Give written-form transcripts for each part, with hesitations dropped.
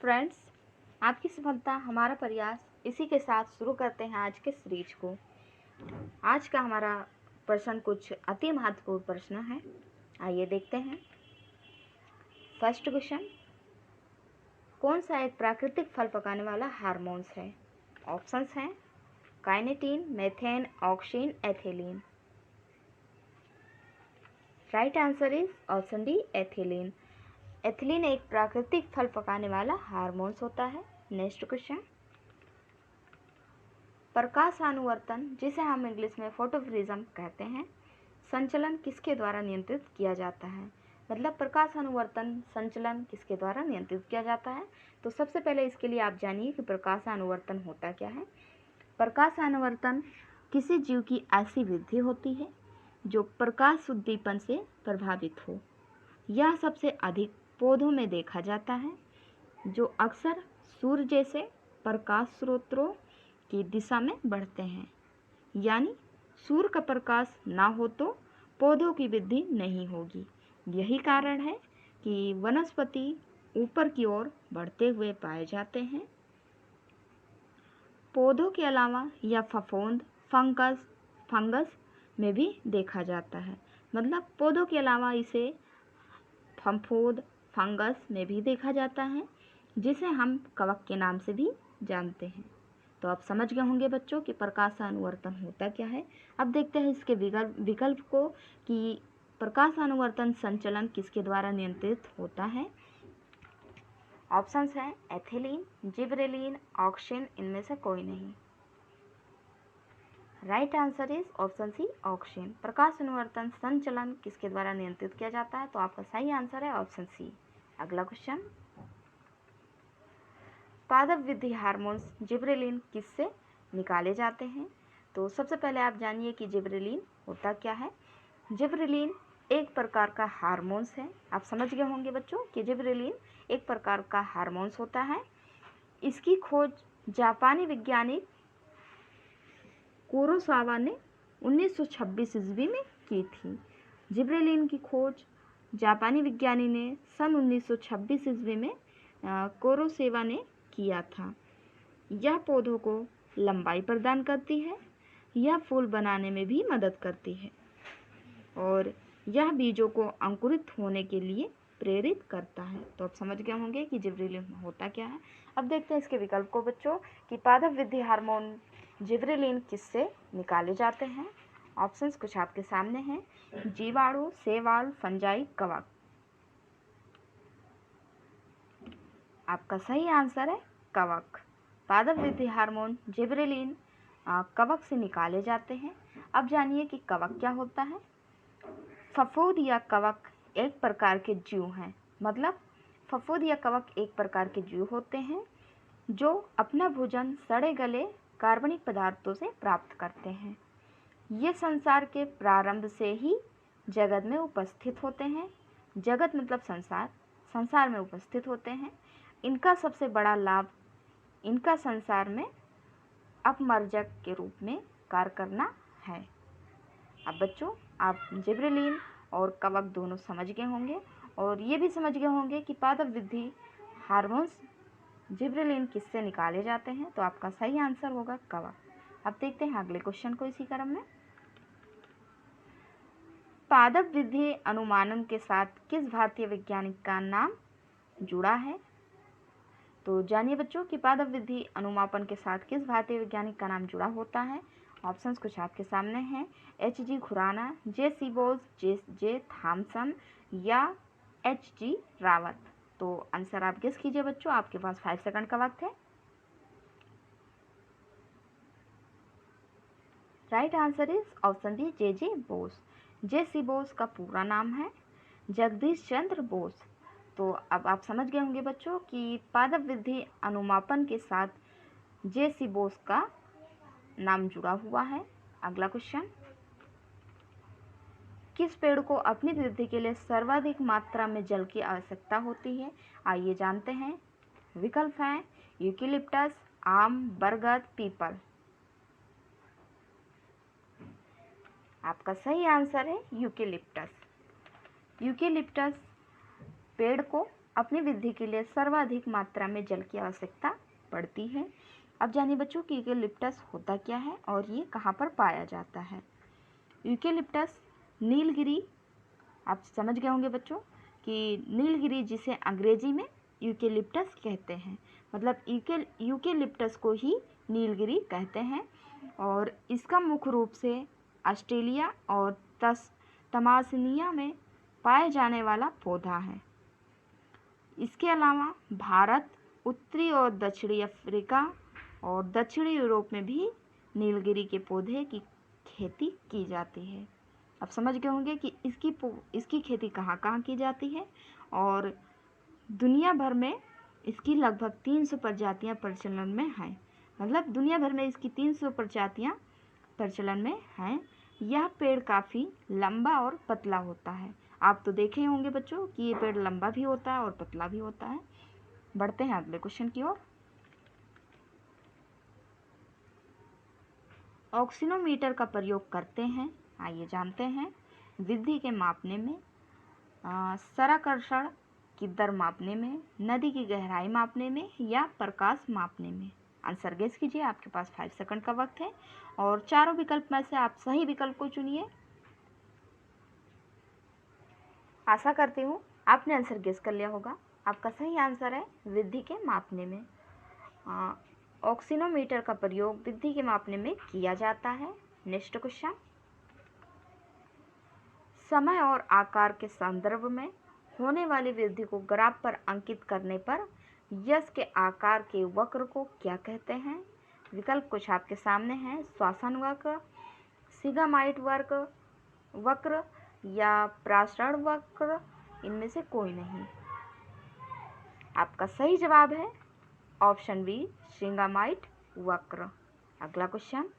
Friends, आपकी सफलता हमारा प्रयास, इसी के साथ शुरू करते हैं आज के सीरीज को। आज का हमारा प्रश्न कुछ अति महत्वपूर्ण प्रश्न है। आइए देखते हैं। फर्स्ट क्वेश्चन, कौन सा एक प्राकृतिक फल पकाने वाला हार्मोन्स है? ऑप्शंस हैं kinetin, methane, auxin, ethylene. Right answer is option D, ethylene. Ethylene एक प्राकृतिक फल पकाने वाला हार्मोन्स होता है। नेक्स्ट क्वेश्चन, प्रकाशानुवर्तन, जिसे हम इंग्लिश में फोटोफ्रिज्म कहते हैं, संचलन किसके द्वारा नियंत्रित किया जाता है? मतलब प्रकाशानुवर्तन संचलन किसके द्वारा नियंत्रित किया जाता है? तो सबसे पहले इसके लिए आप जानिए कि प्रकाशानुवर्तन होता क्या है। प्रकाशानुवर्तन किसी जीव की ऐसी वृद्धि होती है जो प्रकाश उद्दीपन से प्रभावित हो। यह सबसे अधिक पौधों में देखा जाता है, जो अक्सर सूर्य जैसे प्रकाश स्रोतों की दिशा में बढ़ते हैं। यानी सूर्य का प्रकाश ना हो तो पौधों की वृद्धि नहीं होगी। यही कारण है कि वनस्पति ऊपर की ओर बढ़ते हुए पाए जाते हैं। पौधों के अलावा यह फफूंद, फंगस में भी देखा जाता है। मतलब पौधों के अलावा इसे फफूंद, फंगस में भी देखा जाता है, जिसे हम कवक के नाम से भी जानते हैं। तो आप समझ गए होंगे बच्चों कि प्रकाशानुवर्तन होता क्या है। अब देखते हैं इसके विकल्प को कि प्रकाशानुवर्तन संचलन किसके द्वारा नियंत्रित होता है। ऑप्शंस हैं एथिलीन, जिबरेलिन, ऑक्सिन, इनमें से कोई नहीं। Right answer is option C, auxin. प्रकाशानुवर्तन संचलन किसके द्वारा नियंत्रित किया जाता है? तो आपका सही आंसर है ऑप्शन सी। अगला क्वेश्चन, पादप वृद्धि हार्मोन्स जिबरेलिन किससे निकाले जाते हैं? तो सबसे पहले आप जानिए कि जिबरेलिन होता क्या है। जिबरेलिन एक प्रकार का हार्मोन्स है। आप समझ गए होंगे बच्चों कि जिबरेलिन एक प्रकार का हार्मोन्स होता है। इसकी खोज जापानी वैज्ञानिक कुरोसावा ने 1926 ईस्वी में की थी। जिबरेलिन की खोज जापानी विज्ञानी ने सन 1926 ईस्वी में कुरोसावा ने किया था। यह पौधों को लंबाई प्रदान करती है, यह फूल बनाने में भी मदद करती है और यह बीजों को अंकुरित होने के लिए प्रेरित करता है। तो आप समझ गए होंगे कि जिबरेलिन होता क्या है। अब देखते हैं इसके विकल्प को बच्चों कि पादप वृद्धि हार्मोन जिबरेलिन किससे निकाले जाते हैं। ऑप्शंस कुछ आपके सामने हैं, जीवाणु, शैवाल, फंजाई, कवक। आपका सही आंसर है कवक। पादप वृद्धि हार्मोन जिबरेलिन कवक से निकाले जाते हैं। अब जानिए कि कवक क्या होता है। फफूंद या कवक एक प्रकार के जीव हैं। मतलब फफूंद या कवक एक प्रकार के जीव होते हैं जो अपना भोजन सड़े गले कार्बनिक पदार्थों से प्राप्त करते हैं। ये संसार के प्रारंभ से ही जगत में उपस्थित होते हैं। जगत मतलब संसार, संसार में उपस्थित होते हैं। इनका सबसे बड़ा लाभ इनका संसार में अपमर्जक के रूप में कार्य करना है। अब बच्चों, आप जिबरेलिन और कवक दोनों समझ गए होंगे और ये भी समझ गए होंगे कि पादप वृद्धि हार्मोन्स जिबरेलिन किससे निकाले जाते हैं। तो आपका सही आंसर होगा कवक। अब देखते हैं अगले क्वेश्चन को इसी क्रम में। पादप वृद्धि अनुमानन के साथ किस भारतीय वैज्ञानिक का नाम जुड़ा है? तो जानिए बच्चों कि पादप वृद्धि अनुमापन के साथ किस भारतीय वैज्ञानिक का नाम जुड़ा होता है। ऑप्शंस कुछ आपके सामने हैं, H.G. खुराना, जे सीबोस, जे थॉमसन या H.G. रावत। तो आंसर आप गेस कीजिए बच्चों, आपके पास 5 सेकंड का वक्त है। Right answer is option D, J Bose. J C Bose का पूरा नाम है जगदीश चंद्र बोस। तो अब आप समझ गए होंगे बच्चों कि पादप वृद्धि अनुमापन के साथ जे सी बोस का नाम जुड़ा हुआ है। अगला क्वेश्चन, किस पेड़ को अपनी वृद्धि के लिए सर्वाधिक मात्रा में जल की आवश्यकता होती है? आइए जानते हैं। विकल्प हैं यूकेलिप्टस, आम, बरगद, पीपल। आपका सही आंसर है यूकेलिप्टस। यूकेलिप्टस पेड़ को अपनी वृद्धि के लिए सर्वाधिक मात्रा में जल की आवश्यकता पड़ती है। अब जानिए बच्चों कि यूकेलिप्टस होता क्या है और ये कहाँ पर पाया जाता है। यूकेलिप्टस नीलगिरी, आप समझ गए होंगे बच्चों कि नीलगिरी जिसे अंग्रेजी में यूकेलिप्टस कहते हैं, मतलब यूकेलिप्टस को ही नीलगिरी कहते हैं। और इसका मुख्य रूप से ऑस्ट्रेलिया और तमासनिया में पाए जाने वाला पौधा है। इसके अलावा भारत, उत्तरी और दक्षिणी अफ्रीका और दक्षिणी यूरोप में भी नीलगिरी के पौधे की खेती की जाती है। अब समझ गए होंगे कि इसकी खेती कहाँ कहाँ की जाती है और दुनिया भर में इसकी लगभग 300 प्रजातियाँ प्रचलन में हैं। मतलब दुनिया भर में इसकी 300 प्रजातियाँ प्रचलन में हैं। यह पेड़ काफ़ी लंबा और पतला होता है। आप तो देखे होंगे बच्चों कि ये पेड़ लंबा भी होता है और पतला भी होता है। बढ़ते हैं अगले क्वेश्चन की ओर। ऑक्सीनोमीटर का प्रयोग करते हैं, आइए जानते हैं। वृद्धि के मापने में, सराकर्षण की दर मापने में, नदी की गहराई मापने में या प्रकाश मापने में। आंसर गेस कीजिए, आपके पास 5 सेकंड का वक्त है और चारों विकल्प में से आप सही विकल्प को चुनिए। आशा करती हूँ आपने आंसर गेस कर लिया होगा। आपका सही आंसर है वृद्धि के मापने में। ऑक्सीनोमीटर का प्रयोग वृद्धि के मापने में किया जाता है। नेक्स्ट क्वेश्चन, समय और आकार के संदर्भ में होने वाली वृद्धि को ग्राफ पर अंकित करने पर यश के आकार के वक्र को क्या कहते हैं। विकल्प कुछ आपके सामने हैं, श्वासन वक्र, सिगामाइट वक्र या प्रासरण वक्र, इनमें से कोई नहीं। आपका सही जवाब है ऑप्शन बी, सिगामाइट वक्र। अगला क्वेश्चन,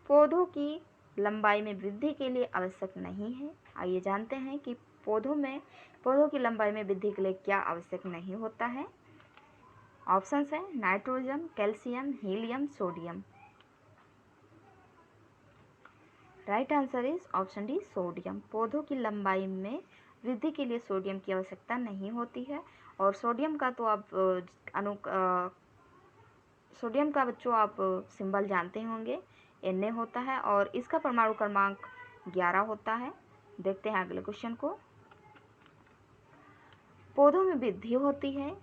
पौधों की लंबाई में वृद्धि के लिए आवश्यक नहीं है। आइए जानते हैं कि पौधों की लंबाई में वृद्धि के लिए क्या आवश्यक नहीं होता है। ऑप्शंस हैं nitrogen, calcium, helium, sodium. Right answer is option D, sodium. पौधों की लंबाई में वृद्धि के लिए सोडियम की आवश्यकता नहीं होती है। और सोडियम का तो आप सोडियम का बच्चों आप सिंबल जानते होंगे, Na होता है और इसका परमाणु क्रमांक 11 होता है। देखते हैं अगले क्वेश्चन को। पौधों में वृद्धि होती है,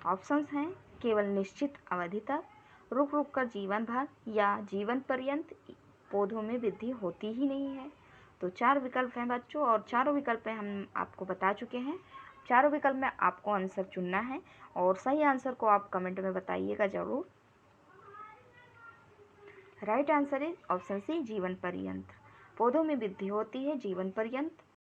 ऑप्शंस हैं केवल निश्चित अवधि तक, रुक रुक कर जीवन भर या जीवन पर्यंत पौधों में वृद्धि होती ही नहीं है। तो 4 विकल्प हैं बच्चों और चारों विकल्प में हम आपको बता चुके हैं। चारों विकल्प में आपको आंसर चुनना है और सही आंसर को आप कमेंट में बताइएगा ज़रूर। Right answer is option C, जीवन पर्यंत। पौधों में वृद्धि होती है जीवन पर्यंत।